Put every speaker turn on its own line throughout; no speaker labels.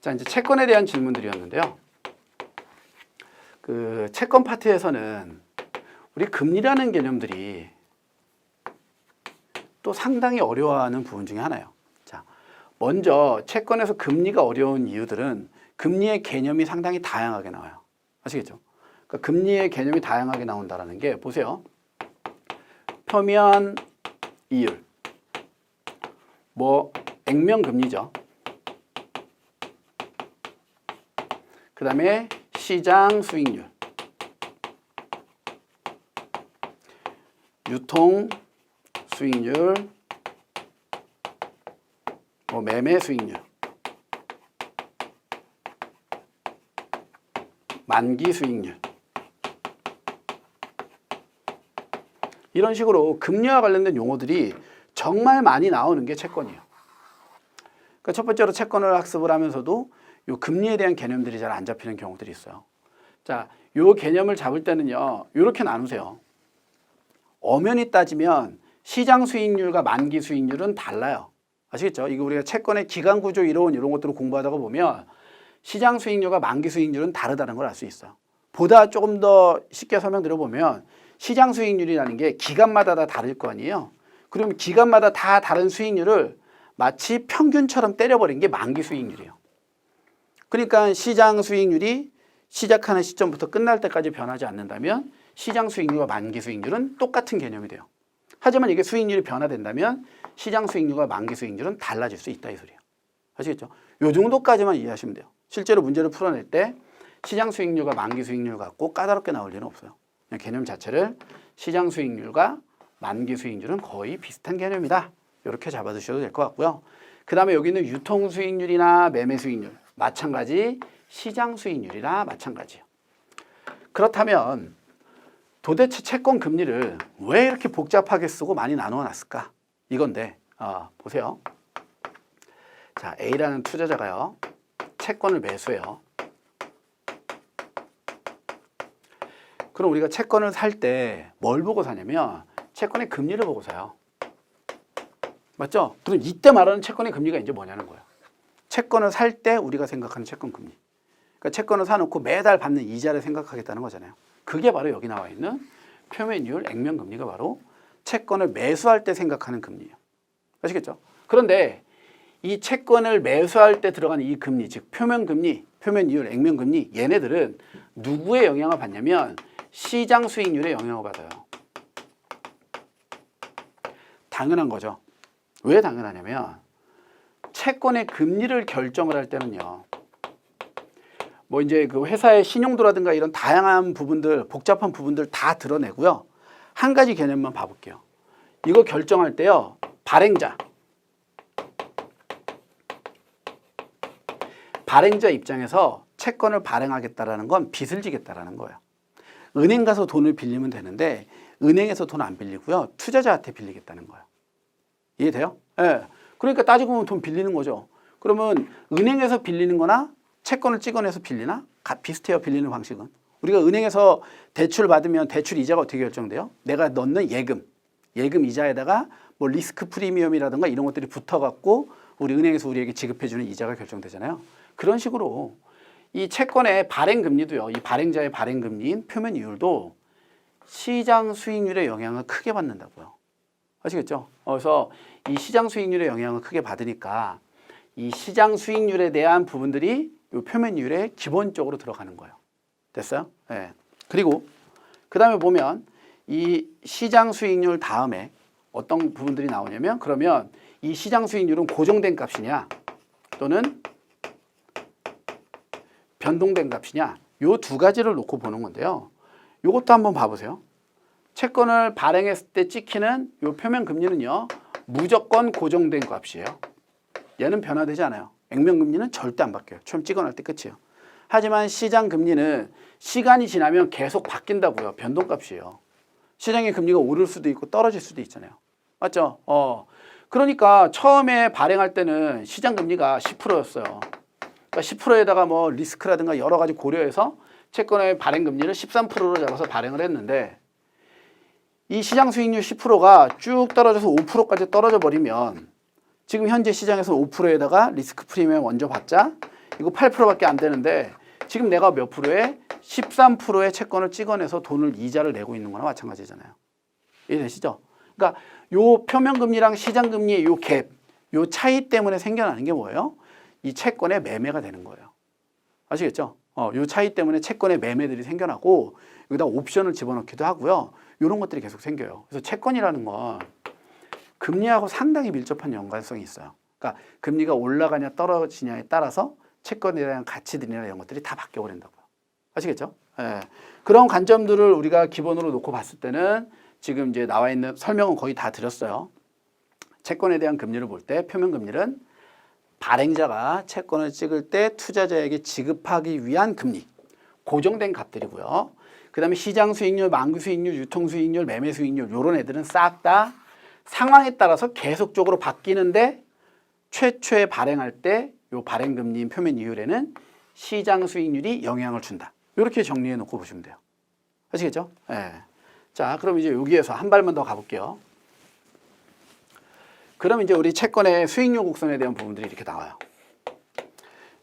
자, 이제 채권에 대한 질문들이었는데요. 그 채권 파트에서는 우리 금리라는 개념들이 또 상당히 어려워하는 부분 중에 하나예요. 자, 먼저 채권에서 금리가 어려운 이유들은 금리의 개념이 상당히 다양하게 나와요. 아시겠죠? 그러니까 금리의 개념이 다양하게 나온다는 게 보세요. 표면 이율, 뭐 액면 금리죠. 그 다음에 시장 수익률, 유통 수익률, 뭐 매매 수익률, 만기 수익률, 이런 식으로 금리와 관련된 용어들이 정말 많이 나오는 게 채권이에요. 그러니까 첫 번째로 채권을 학습을 하면서도 요 금리에 대한 개념들이 잘 안 잡히는 경우들이 있어요. 자, 요 개념을 잡을 때는요, 요렇게 나누세요. 엄연히 따지면 시장 수익률과 만기 수익률은 달라요. 아시겠죠? 이거 우리가 채권의 기간 구조 이론 이런 것들을 공부하다가 보면 시장 수익률과 만기 수익률은 다르다는 걸 알 수 있어요. 보다 조금 더 쉽게 설명드려보면 시장 수익률이라는 게 기간마다 다 다를 거 아니에요. 그러면 기간마다 다 다른 수익률을 마치 평균처럼 때려버린 게 만기 수익률이에요. 그러니까 시장 수익률이 시작하는 시점부터 끝날 때까지 변하지 않는다면 시장 수익률과 만기 수익률은 똑같은 개념이 돼요. 하지만 이게 수익률이 변화된다면 시장 수익률과 만기 수익률은 달라질 수 있다 이 소리예요. 아시겠죠? 요 정도까지만 이해하시면 돼요. 실제로 문제를 풀어낼 때 시장 수익률과 만기 수익률 갖고 까다롭게 나올 일은 없어요. 그냥 개념 자체를 시장 수익률과 만기 수익률은 거의 비슷한 개념이다. 이렇게 잡아두셔도 될 것 같고요. 그 다음에 여기 있는 유통 수익률이나 매매 수익률 마찬가지 시장 수익률이나 마찬가지예요. 그렇다면 도대체 채권 금리를 왜 이렇게 복잡하게 쓰고 많이 나누어 놨을까? 이건데 보세요. 자, A라는 투자자가요. 채권을 매수해요. 그럼 우리가 채권을 살 때 뭘 보고 사냐면 채권의 금리를 보고 사요. 맞죠? 그럼 이때 말하는 채권의 금리가 이제 뭐냐는 거예요. 채권을 살 때 우리가 생각하는 채권 금리. 그러니까 채권을 사놓고 매달 받는 이자를 생각하겠다는 거잖아요. 그게 바로 여기 나와 있는 표면이율, 액면 금리가 바로 채권을 매수할 때 생각하는 금리예요. 아시겠죠? 그런데 이 채권을 매수할 때 들어가는 이 금리, 즉 표면 금리, 표면이율, 액면 금리, 얘네들은 누구의 영향을 받냐면 시장 수익률의 영향을 받아요. 당연한 거죠. 왜 당연하냐면 채권의 금리를 결정을 할 때는요. 뭐 이제 그 회사의 신용도라든가 이런 다양한 부분들, 복잡한 부분들 다 드러내고요. 한 가지 개념만 봐볼게요. 이거 결정할 때요. 발행자 입장에서 채권을 발행하겠다라는 건 빚을 지겠다라는 거예요. 은행 가서 돈을 빌리면 되는데 은행에서 돈 안 빌리고요. 투자자한테 빌리겠다는 거예요. 이해돼요? 예. 그러니까 따지고 보면 돈 빌리는 거죠. 그러면 은행에서 빌리는 거나 채권을 찍어내서 빌리나? 비슷해요. 빌리는 방식은. 우리가 은행에서 대출 받으면 대출 이자가 어떻게 결정돼요? 내가 넣는 예금 이자에다가 뭐 리스크 프리미엄이라든가 이런 것들이 붙어갖고 우리 은행에서 우리에게 지급해주는 이자가 결정되잖아요. 그런 식으로 이 채권의 발행금리도요. 이 발행자의 발행금리인 표면이율도 시장 수익률의 영향을 크게 받는다고요. 아시겠죠? 그래서 이 시장 수익률의 영향을 크게 받으니까 이 시장 수익률에 대한 부분들이 이 표면이율에 기본적으로 들어가는 거예요. 됐어요? 네. 그리고 그 다음에 보면 이 시장 수익률 다음에 어떤 부분들이 나오냐면 그러면 이 시장 수익률은 고정된 값이냐 또는 변동된 값이냐 요 두 가지를 놓고 보는 건데요. 요것도 한번 봐보세요. 채권을 발행했을 때 찍히는 요 표면 금리는요. 무조건 고정된 값이에요. 얘는 변화되지 않아요. 액면 금리는 절대 안 바뀌어요. 처음 찍어낼 때 끝이에요. 하지만 시장 금리는 시간이 지나면 계속 바뀐다고요. 변동값이에요. 시장의 금리가 오를 수도 있고 떨어질 수도 있잖아요. 맞죠? 그러니까 처음에 발행할 때는 시장 금리가 10%였어요. 그러니까 10%에다가 뭐 리스크라든가 여러 가지 고려해서 채권의 발행 금리를 13%로 잡아서 발행을 했는데 이 시장 수익률 10%가 쭉 떨어져서 5%까지 떨어져 버리면 지금 현재 시장에서 5%에다가 리스크 프리미엄 먼저 받자 이거 8%밖에 안 되는데 지금 내가 몇 프로에 13%의 채권을 찍어내서 돈을 이자를 내고 있는 거나 마찬가지잖아요. 이해되시죠? 그러니까 요 표면금리랑 시장금리의 요 갭, 요 차이 때문에 생겨나는 게 뭐예요? 이 채권의 매매가 되는 거예요. 아시겠죠? 요 차이 때문에 채권의 매매들이 생겨나고 여기다 옵션을 집어넣기도 하고요. 이런 것들이 계속 생겨요. 그래서 채권이라는 건 금리하고 상당히 밀접한 연관성이 있어요. 그러니까 금리가 올라가냐 떨어지냐에 따라서 채권에 대한 가치들이나 이런 것들이 다 바뀌어 버린다고요. 아시겠죠? 예. 그런 관점들을 우리가 기본으로 놓고 봤을 때는 지금 이제 나와 있는 설명은 거의 다 드렸어요. 채권에 대한 금리를 볼 때 표면금리는 발행자가 채권을 찍을 때 투자자에게 지급하기 위한 금리, 고정된 값들이고요. 그 다음에 시장 수익률, 만기 수익률, 유통 수익률, 매매 수익률 이런 애들은 싹 다 상황에 따라서 계속적으로 바뀌는데 최초에 발행할 때 이 발행금리인 표면 이율에는 시장 수익률이 영향을 준다. 이렇게 정리해 놓고 보시면 돼요. 아시겠죠? 네. 자, 그럼 이제 여기에서 한 발만 더 가볼게요. 그럼 이제 우리 채권의 수익률 곡선에 대한 부분들이 이렇게 나와요.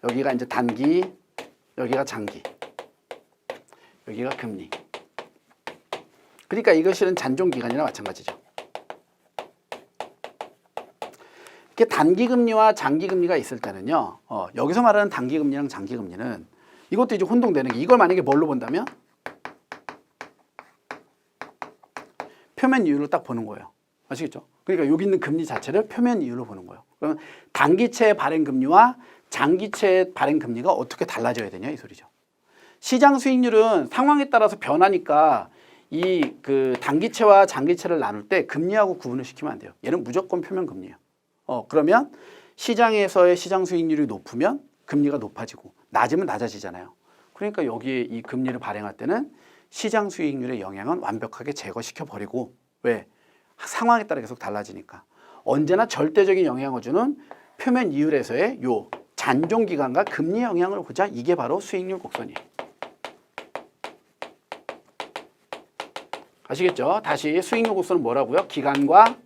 여기가 이제 단기, 여기가 장기, 여기가 금리. 그러니까 이것은 잔존기간이나 마찬가지죠. 이렇게 단기금리와 장기금리가 있을 때는요, 여기서 말하는 단기금리랑 장기금리는 이것도 이제 혼동되는 게 이걸 만약에 뭘로 본다면 표면 이율로 딱 보는 거예요. 아시겠죠? 그러니까 여기 있는 금리 자체를 표면 이율로 보는 거예요. 그러면 단기채의 발행금리와 장기채의 발행금리가 어떻게 달라져야 되냐 이 소리죠. 시장 수익률은 상황에 따라서 변하니까 이 그 단기채와 장기채를 나눌 때 금리하고 구분을 시키면 안 돼요. 얘는 무조건 표면금리예요. 그러면 시장에서의 시장 수익률이 높으면 금리가 높아지고 낮으면 낮아지잖아요. 그러니까 여기에 이 금리를 발행할 때는 시장 수익률의 영향은 완벽하게 제거시켜 버리고 왜? 상황에 따라 계속 달라지니까 언제나 절대적인 영향을 주는 표면 이율에서의 요 잔존 기간과 금리 영향을 보자. 이게 바로 수익률 곡선이에요. 아시겠죠? 다시 수익률 곡선은 뭐라고요? 기간과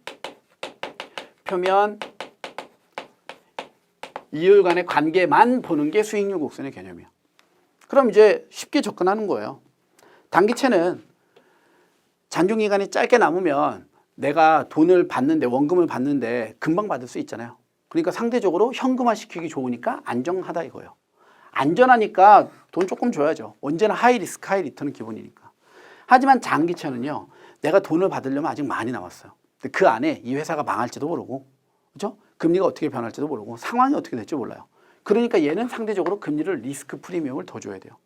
표면 이율 간의 관계만 보는 게 수익률 곡선의 개념이에요. 그럼 이제 쉽게 접근하는 거예요. 단기채는 잔존기간이 짧게 남으면 내가 돈을 받는데 원금을 받는데 금방 받을 수 있잖아요. 그러니까 상대적으로 현금화 시키기 좋으니까 안정하다 이거예요. 안전하니까 돈 조금 줘야죠. 언제나 하이 리스크 하이 리턴은 기본이니까. 하지만 장기채는요. 내가 돈을 받으려면 아직 많이 남았어요. 근데 그 안에 이 회사가 망할지도 모르고 그렇죠? 금리가 어떻게 변할지도 모르고 상황이 어떻게 될지 몰라요. 그러니까 얘는 상대적으로 금리를 리스크 프리미엄을 더 줘야 돼요.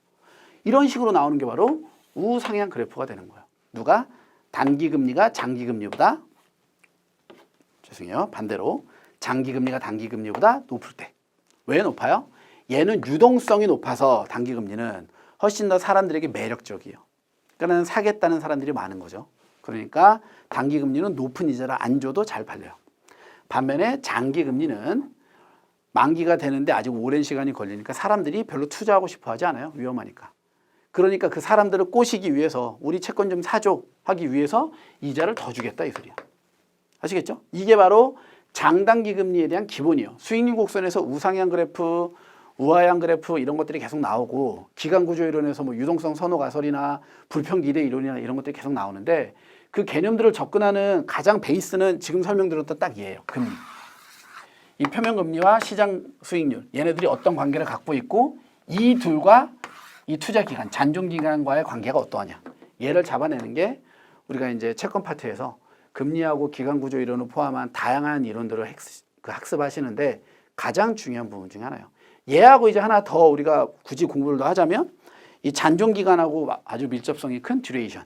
이런 식으로 나오는 게 바로 우상향 그래프가 되는 거예요. 누가? 단기금리가 장기금리보다 죄송해요. 반대로 장기금리가 단기금리보다 높을 때. 왜 높아요? 얘는 유동성이 높아서 단기금리는 훨씬 더 사람들에게 매력적이에요. 그러니까 사겠다는 사람들이 많은 거죠. 그러니까 단기금리는 높은 이자를 안 줘도 잘 팔려요. 반면에 장기금리는 만기가 되는데 아직 오랜 시간이 걸리니까 사람들이 별로 투자하고 싶어 하지 않아요. 위험하니까. 그러니까 그 사람들을 꼬시기 위해서 우리 채권 좀 사줘 하기 위해서 이자를 더 주겠다 이 소리야. 아시겠죠? 이게 바로 장단기 금리에 대한 기본이에요. 수익률 곡선에서 우상향 그래프, 우하향 그래프 이런 것들이 계속 나오고 기간 구조 이론에서 뭐 유동성 선호 가설이나 불평 기대 이론이나 이런 것들이 계속 나오는데 그 개념들을 접근하는 가장 베이스는 지금 설명드렸던 딱 얘예요. 금리. 이 표면금리와 시장 수익률 얘네들이 어떤 관계를 갖고 있고 이 둘과 이 투자 기간, 잔존 기간과의 관계가 어떠하냐. 얘를 잡아내는 게 우리가 이제 채권 파트에서 금리하고 기간 구조 이론을 포함한 다양한 이론들을 학습하시는데 가장 중요한 부분 중에 하나예요. 얘하고 이제 하나 더 우리가 굳이 공부를 더 하자면 이 잔존 기간하고 아주 밀접성이 큰 듀레이션.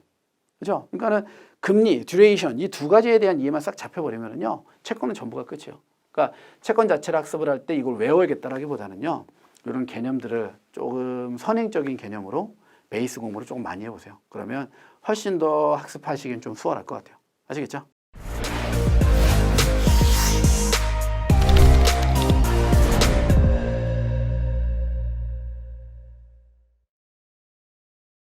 그죠? 그러니까는 금리, 듀레이션 이 두 가지에 대한 이해만 싹 잡혀버리면은요, 채권은 전부가 끝이에요. 그러니까 채권 자체를 학습을 할 때 이걸 외워야겠다라기보다는요, 이런 개념들을 조금 선행적인 개념으로 베이스 공부를 조금 많이 해보세요. 그러면 훨씬 더 학습하시기엔 좀 수월할 것 같아요. 아시겠죠?